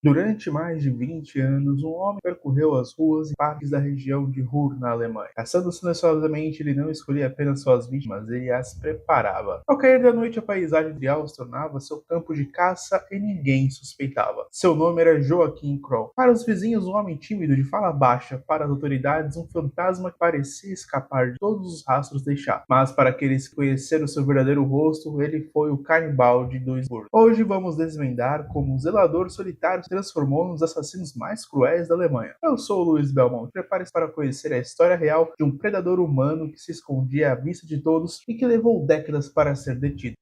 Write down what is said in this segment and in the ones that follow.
Durante mais de 20 anos, um homem percorreu as ruas e parques da região de Ruhr, na Alemanha. Caçando silenciosamente, ele não escolhia apenas suas vítimas, ele as preparava. Ao cair da noite, a paisagem ideal se tornava seu campo de caça e ninguém suspeitava. Seu nome era Joachim Kroll. Para os vizinhos, um homem tímido de fala baixa. Para as autoridades, um fantasma que parecia escapar de todos os rastros deixados. Mas para aqueles que conheceram seu verdadeiro rosto, ele foi o canibal de Duisburg. Hoje vamos desvendar como um zelador solitário se transformou nos assassinos mais cruéis da Alemanha. Eu sou o Luiz Belmont. Prepare-se para conhecer a história real de um predador humano que se escondia à vista de todos e que levou décadas para ser detido.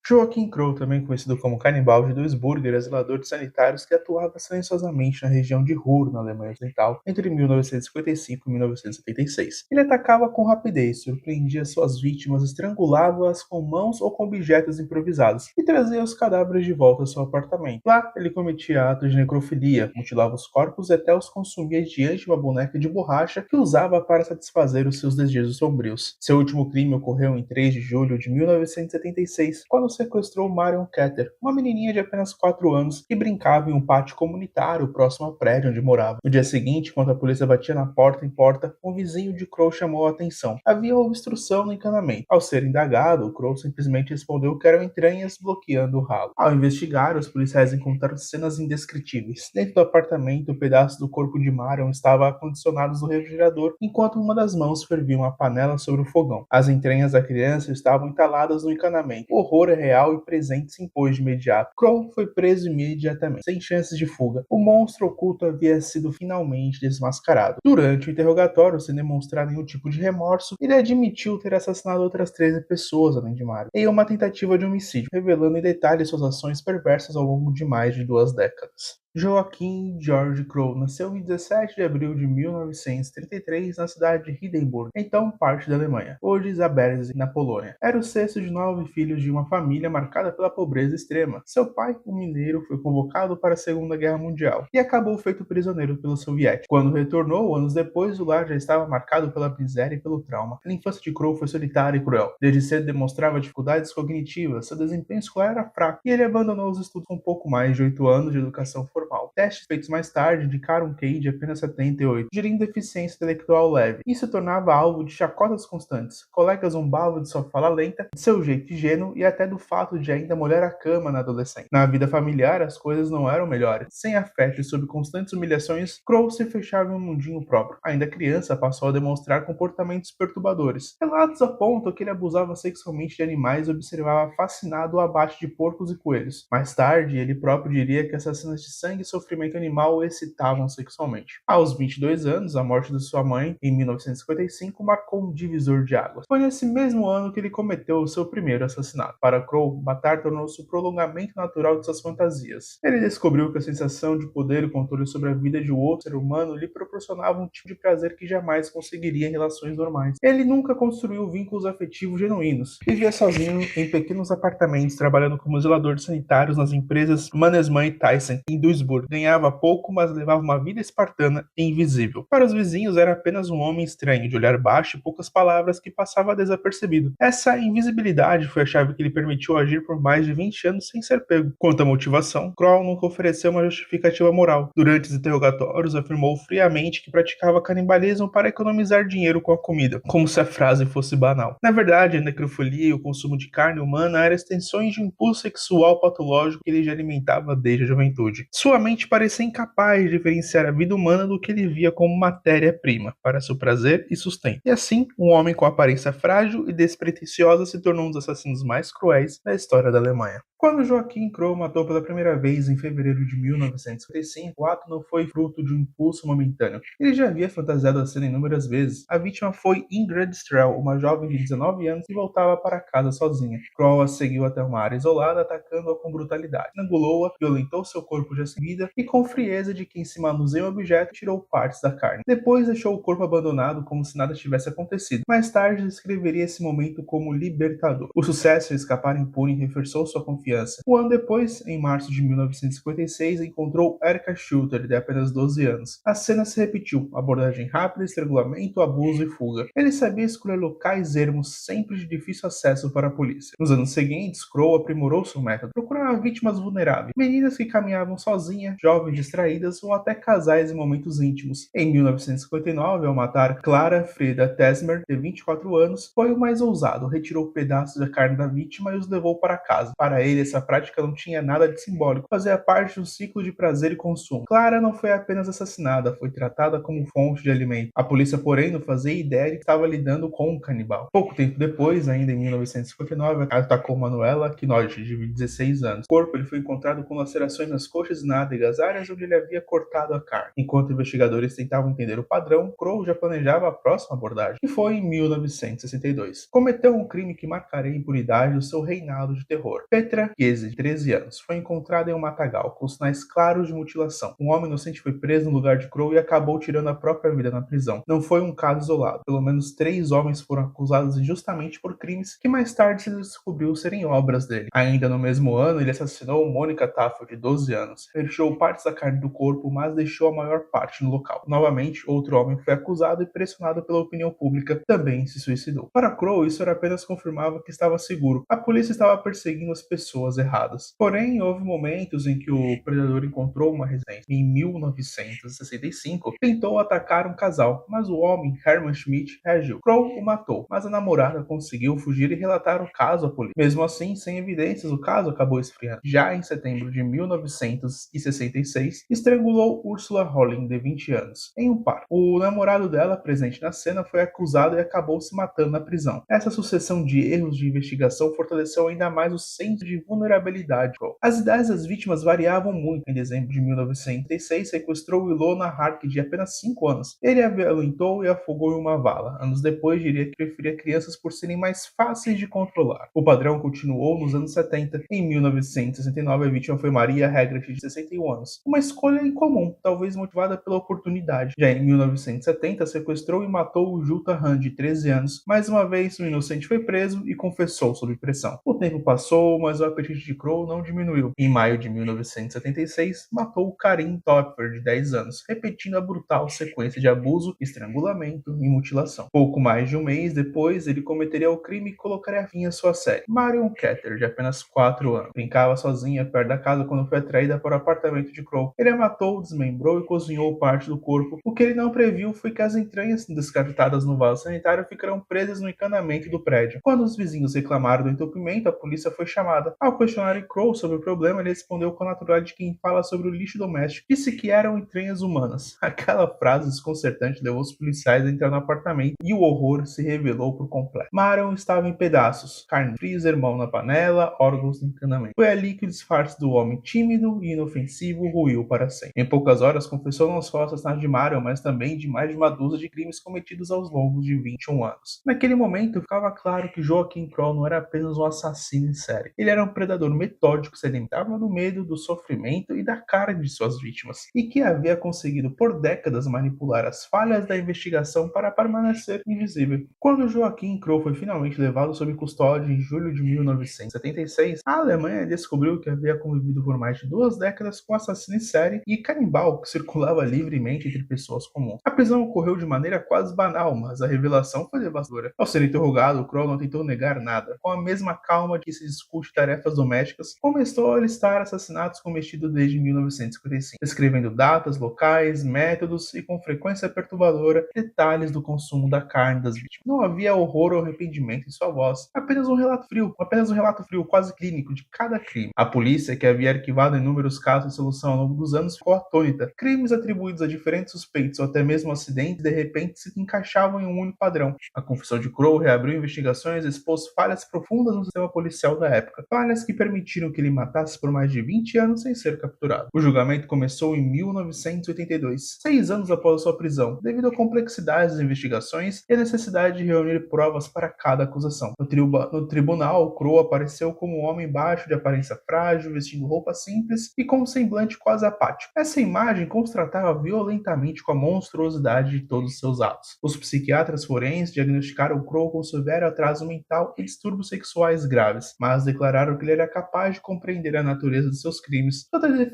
Joachim Kroll, também conhecido como Canibal de Duisburg, era zelador de sanitários que atuava silenciosamente na região de Ruhr, na Alemanha Ocidental, entre 1955 e 1976. Ele atacava com rapidez, surpreendia suas vítimas, estrangulava-as com mãos ou com objetos improvisados e trazia os cadáveres de volta ao seu apartamento. Lá, ele cometia atos de necrofilia, mutilava os corpos e até os consumia diante de uma boneca de borracha que usava para satisfazer os seus desejos sombrios. Seu último crime ocorreu em 3 de julho de 1976, quando sequestrou Marion Ketter, uma menininha de apenas 4 anos que brincava em um pátio comunitário próximo ao prédio onde morava. No dia seguinte, enquanto a polícia batia na porta em porta, um vizinho de Kroll chamou a atenção. Havia uma obstrução no encanamento. Ao ser indagado, Kroll simplesmente respondeu que eram entranhas bloqueando o ralo. Ao investigar, os policiais encontraram cenas indescritíveis. Dentro do apartamento, pedaços do corpo de Marion estavam acondicionados no refrigerador, enquanto uma das mãos fervia uma panela sobre o fogão. As entranhas da criança estavam entaladas no encanamento. O horror é real e presente se impôs de imediato. Kroll foi preso imediatamente, sem chances de fuga. O monstro oculto havia sido finalmente desmascarado. Durante o interrogatório, sem demonstrar nenhum tipo de remorso, ele admitiu ter assassinado outras 13 pessoas, além de Mario, em uma tentativa de homicídio, revelando em detalhes suas ações perversas ao longo de mais de 2 décadas. Joachim George Kroll nasceu em 17 de abril de 1933 na cidade de Hindenburg, então parte da Alemanha, hoje Zabrze, na Polônia. Era o sexto de 9 filhos de uma família marcada pela pobreza extrema. Seu pai, um mineiro, foi convocado para a Segunda Guerra Mundial e acabou feito prisioneiro pelos soviéticos. Quando retornou, anos depois, o lar já estava marcado pela miséria e pelo trauma. A infância de Kroll foi solitária e cruel. Desde cedo demonstrava dificuldades cognitivas, seu desempenho escolar era fraco e ele abandonou os estudos com pouco mais de 8 anos de educação formal. Testes feitos mais tarde indicaram um QI de apenas 78, sugerindo deficiência intelectual leve. Isso tornava alvo de chacotas constantes. Colegas zombavam de sua fala lenta, de seu jeito ingênuo e até do fato de ainda molhar a cama na adolescência. Na vida familiar, as coisas não eram melhores. Sem afeto e sob constantes humilhações, Kroll se fechava em um mundinho próprio. Ainda criança, passou a demonstrar comportamentos perturbadores. Relatos apontam que ele abusava sexualmente de animais e observava fascinado o abate de porcos e coelhos. Mais tarde, ele próprio diria que essas cenas de sangue e sofrimento animal o excitavam sexualmente. Aos 22 anos, a morte de sua mãe, em 1955, marcou um divisor de águas. Foi nesse mesmo ano que ele cometeu o seu primeiro assassinato. Para Kroll, matar tornou-se o prolongamento natural de suas fantasias. Ele descobriu que a sensação de poder e controle sobre a vida de outro ser humano lhe proporcionava um tipo de prazer que jamais conseguiria em relações normais. Ele nunca construiu vínculos afetivos genuínos. Vivia sozinho em pequenos apartamentos, trabalhando como zelador de sanitários nas empresas Mannesmann e Thyssen, em Duisburg. Ganhava pouco, mas levava uma vida espartana e invisível. Para os vizinhos, era apenas um homem estranho, de olhar baixo e poucas palavras, que passava desapercebido. Essa invisibilidade foi a chave que lhe permitiu agir por mais de 20 anos sem ser pego. Quanto à motivação, Kroll nunca ofereceu uma justificativa moral. Durante os interrogatórios, afirmou friamente que praticava canibalismo para economizar dinheiro com a comida, como se a frase fosse banal. Na verdade, a necrofilia e o consumo de carne humana eram extensões de um impulso sexual patológico que ele já alimentava desde a juventude. Sua mente parecia incapaz de diferenciar a vida humana do que ele via como matéria-prima para seu prazer e sustento. E assim, um homem com aparência frágil e despretensiosa se tornou um dos assassinos mais cruéis da história da Alemanha. Quando Joachim Kroll matou pela primeira vez em fevereiro de 1955, o ato não foi fruto de um impulso momentâneo. Ele já havia fantasiado a cena inúmeras vezes. A vítima foi Ingrid Strell, uma jovem de 19 anos que voltava para casa sozinha. Kroll a seguiu até uma área isolada, atacando-a com brutalidade. Estrangulou-a, violentou seu corpo já sem vida e, com frieza de quem se manuseia um objeto, tirou partes da carne. Depois deixou o corpo abandonado como se nada tivesse acontecido. Mais tarde, descreveria esse momento como libertador. O sucesso em escapar impune reforçou sua confiança confiança. Um ano depois, em março de 1956, encontrou Erica Schulter, de apenas 12 anos. A cena se repetiu, abordagem rápida, estrangulamento, abuso e fuga. Ele sabia escolher locais ermos sempre de difícil acesso para a polícia. Nos anos seguintes, Crowe aprimorou seu método, procurava vítimas vulneráveis, meninas que caminhavam sozinhas, jovens distraídas ou até casais em momentos íntimos. Em 1959, ao matar Clara Freda Tesmer, de 24 anos, foi o mais ousado, retirou pedaços da carne da vítima e os levou para casa. Para ele, essa prática não tinha nada de simbólico, fazia parte de um ciclo de prazer e consumo. Clara não foi apenas assassinada, foi tratada como fonte de alimento. A polícia, porém, não fazia ideia de que estava lidando com um canibal. Pouco tempo depois, ainda em 1959, atacou Manuela Quinoche, de 16 anos. O corpo ele foi encontrado com lacerações nas coxas e nádegas, áreas onde ele havia cortado a carne. Enquanto investigadores tentavam entender o padrão, Crowe já planejava a próxima abordagem, que foi em 1962. Cometeu um crime que marcaria a impunidade do seu reinado de terror. Petra Kiese, de 13 anos, foi encontrada em um matagal, com sinais claros de mutilação. Um homem inocente foi preso no lugar de Crowe e acabou tirando a própria vida na prisão. Não foi um caso isolado. Pelo menos 3 homens foram acusados injustamente por crimes que mais tarde se descobriu serem obras dele. Ainda no mesmo ano, ele assassinou Monica Taffel, de 12 anos. Ele tirou partes da carne do corpo, mas deixou a maior parte no local. Novamente, outro homem foi acusado e pressionado pela opinião pública, também se suicidou. Para Crowe, isso era apenas confirmava que estava seguro. A polícia estava perseguindo as pessoas erradas. Porém, houve momentos em que o predador encontrou uma residência. Em 1965, tentou atacar um casal, mas o homem, Hermann Schmidt, reagiu. Crowe o matou, mas a namorada conseguiu fugir e relatar o caso à polícia. Mesmo assim, sem evidências, o caso acabou esfriando. Já em setembro de 1966, estrangulou Ursula Holling, de 20 anos, em um parque. O namorado dela, presente na cena, foi acusado e acabou se matando na prisão. Essa sucessão de erros de investigação fortaleceu ainda mais o senso de vulnerabilidade. As idades das vítimas variavam muito. Em dezembro de 1966, sequestrou Ilona Hark, de apenas 5 anos. Ele a violentou e afogou em uma vala. Anos depois, diria que preferia crianças por serem mais fáceis de controlar. O padrão continuou nos anos 70. Em 1969, a vítima foi Maria Hegarty, de 61 anos. Uma escolha incomum, talvez motivada pela oportunidade. Já em 1970, sequestrou e matou o Jutta Hand, de 13 anos. Mais uma vez, o inocente foi preso e confessou sob pressão. O tempo passou, mas o apetite de Crowe não diminuiu. Em maio de 1976, matou Karin Topfer, de 10 anos, repetindo a brutal sequência de abuso, estrangulamento e mutilação. Pouco mais de um mês depois, ele cometeria o crime e colocaria fim à sua série. Marion Ketter, de apenas 4 anos, brincava sozinha perto da casa quando foi atraída para o apartamento de Crowe. Ele a matou, desmembrou e cozinhou parte do corpo. O que ele não previu foi que as entranhas descartadas no vaso sanitário ficarão presas no encanamento do prédio. Quando os vizinhos reclamaram do entupimento, a polícia foi chamada. Ao questionar Crowe sobre o problema, ele respondeu com a naturalidade de quem fala sobre o lixo doméstico. Disse que eram entranhas humanas. Aquela frase desconcertante levou os policiais a entrar no apartamento e o horror se revelou por completo. Marion estava em pedaços, carne no freezer, mão na panela, órgãos no encanamento. Foi ali que o disfarce do homem tímido e inofensivo ruiu para sempre. Em poucas horas, confessou não só o assassinato de Marion, mas também de mais de uma dúzia de crimes cometidos aos longos de 21 anos. Naquele momento, ficava claro que Joaquim Crowe não era apenas um assassino em série. Ele era um predador metódico que se alimentava do medo, do sofrimento e da carne de suas vítimas, e que havia conseguido por décadas manipular as falhas da investigação para permanecer invisível. Quando Joaquim Crowe foi finalmente levado sob custódia em julho de 1976, a Alemanha descobriu que havia convivido por mais de 2 décadas com assassino em série e canibal que circulava livremente entre pessoas comuns. A prisão ocorreu de maneira quase banal, mas a revelação foi devastadora. Ao ser interrogado, Crowe não tentou negar nada. Com a mesma calma que se discute tarefas domésticas, começou a listar assassinatos cometidos desde 1955, descrevendo datas, locais, métodos e, com frequência perturbadora, detalhes do consumo da carne das vítimas. Não havia horror ou arrependimento em sua voz, apenas um relato frio, quase clínico, de cada crime. A polícia, que havia arquivado inúmeros casos de solução ao longo dos anos, ficou atônita. Crimes atribuídos a diferentes suspeitos ou até mesmo acidentes, de repente, se encaixavam em um único padrão. A confissão de Crowe reabriu investigações e expôs falhas profundas no sistema policial da época, falhas que permitiram que ele matasse por mais de 20 anos sem ser capturado. O julgamento começou em 1982, 6 anos após sua prisão, devido à complexidade das investigações e à necessidade de reunir provas para cada acusação. No tribunal, Crowe apareceu como um homem baixo, de aparência frágil, vestindo roupa simples e com um semblante quase apático. Essa imagem contrastava violentamente com a monstruosidade de todos os seus atos. Os psiquiatras forenses diagnosticaram Crowe com severo atraso mental e distúrbios sexuais graves, mas declararam que ele era capaz de compreender a natureza de seus crimes.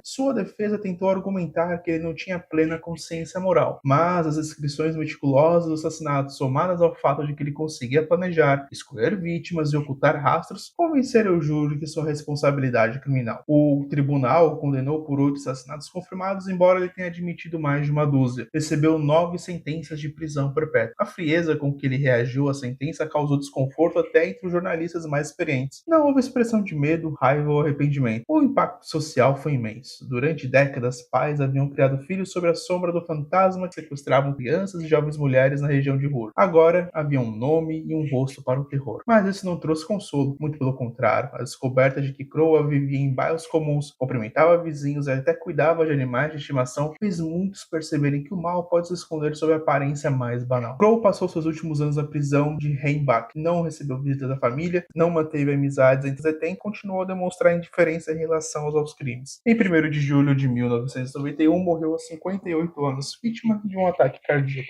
Sua defesa tentou argumentar que ele não tinha plena consciência moral, mas as descrições meticulosas dos assassinatos, somadas ao fato de que ele conseguia planejar, escolher vítimas e ocultar rastros, convenceram o júri de sua responsabilidade criminal. O tribunal o condenou por 8 assassinatos confirmados, embora ele tenha admitido mais de uma dúzia. Recebeu 9 sentenças de prisão perpétua. A frieza com que ele reagiu à sentença causou desconforto até entre os jornalistas mais experientes. Não houve expressão de medo, raiva ou arrependimento. O impacto social foi imenso. Durante décadas, pais haviam criado filhos sob a sombra do fantasma que sequestravam crianças e jovens mulheres na região de Ruhr. Agora havia um nome e um rosto para o terror. Mas isso não trouxe consolo, muito pelo contrário. A descoberta de que Crowe vivia em bairros comuns, cumprimentava vizinhos e até cuidava de animais de estimação fez muitos perceberem que o mal pode se esconder sob a aparência mais banal. Crowe passou seus últimos anos na prisão de Heimbach, não recebeu visita da família, não manteve amizades entre os e continuou a demonstrar indiferença em relação aos crimes. Em 1º de julho de 1991, morreu aos 58 anos, vítima de um ataque cardíaco.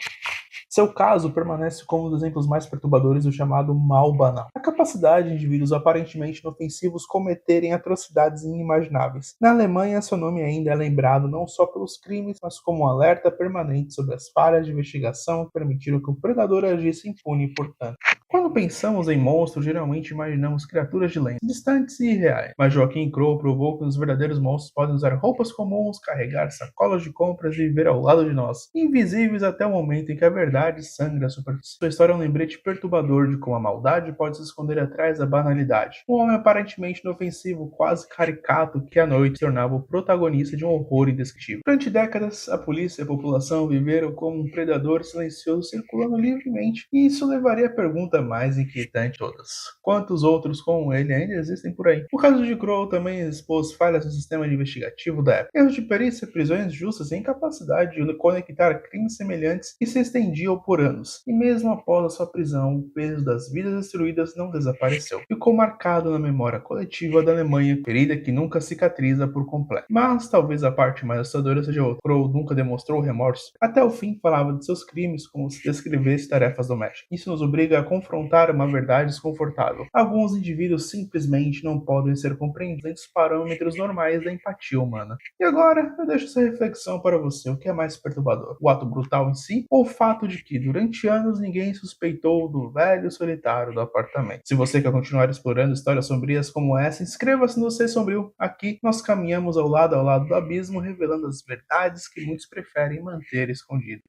Seu caso permanece como um dos exemplos mais perturbadores do chamado mal banal. A capacidade de indivíduos aparentemente inofensivos cometerem atrocidades inimagináveis. Na Alemanha, seu nome ainda é lembrado não só pelos crimes, mas como um alerta permanente sobre as falhas de investigação que permitiram que o predador agisse impune, portanto. Quando pensamos em monstros, geralmente imaginamos criaturas de lendas, distantes e irreais. Mas Joaquim Crowe provou que os verdadeiros monstros podem usar roupas comuns, carregar sacolas de compras e viver ao lado de nós, invisíveis até o momento em que a verdade sangra a superfície. Sua história é um lembrete perturbador de como a maldade pode se esconder atrás da banalidade. Um homem aparentemente inofensivo, quase caricato, que à noite se tornava o protagonista de um horror indescritível. Durante décadas, a polícia e a população viveram como um predador silencioso circulando livremente, e isso levaria à pergunta mais inquietante de todas: quantos outros como ele ainda existem por aí? O caso de Crowe também expôs falhas no sistema investigativo da época. Erros de perícia, prisões justas e incapacidade de conectar crimes semelhantes que se estendiam por anos. E mesmo após a sua prisão, o peso das vidas destruídas não desapareceu. Ficou marcado na memória coletiva da Alemanha, ferida que nunca cicatriza por completo. Mas talvez a parte mais assustadora seja outra. Crowe nunca demonstrou remorso. Até o fim falava de seus crimes como se descrevesse tarefas domésticas. Isso nos obriga a confrontar uma verdade desconfortável. Alguns indivíduos simplesmente não podem ser compreendidos entre os parâmetros normais da empatia humana. E agora, eu deixo essa reflexão para você. O que é mais perturbador? O ato brutal em si ou o fato de que, durante anos, ninguém suspeitou do velho solitário do apartamento? Se você quer continuar explorando histórias sombrias como essa, inscreva-se no Ser Sombrio. Aqui, nós caminhamos ao lado do abismo, revelando as verdades que muitos preferem manter escondidas.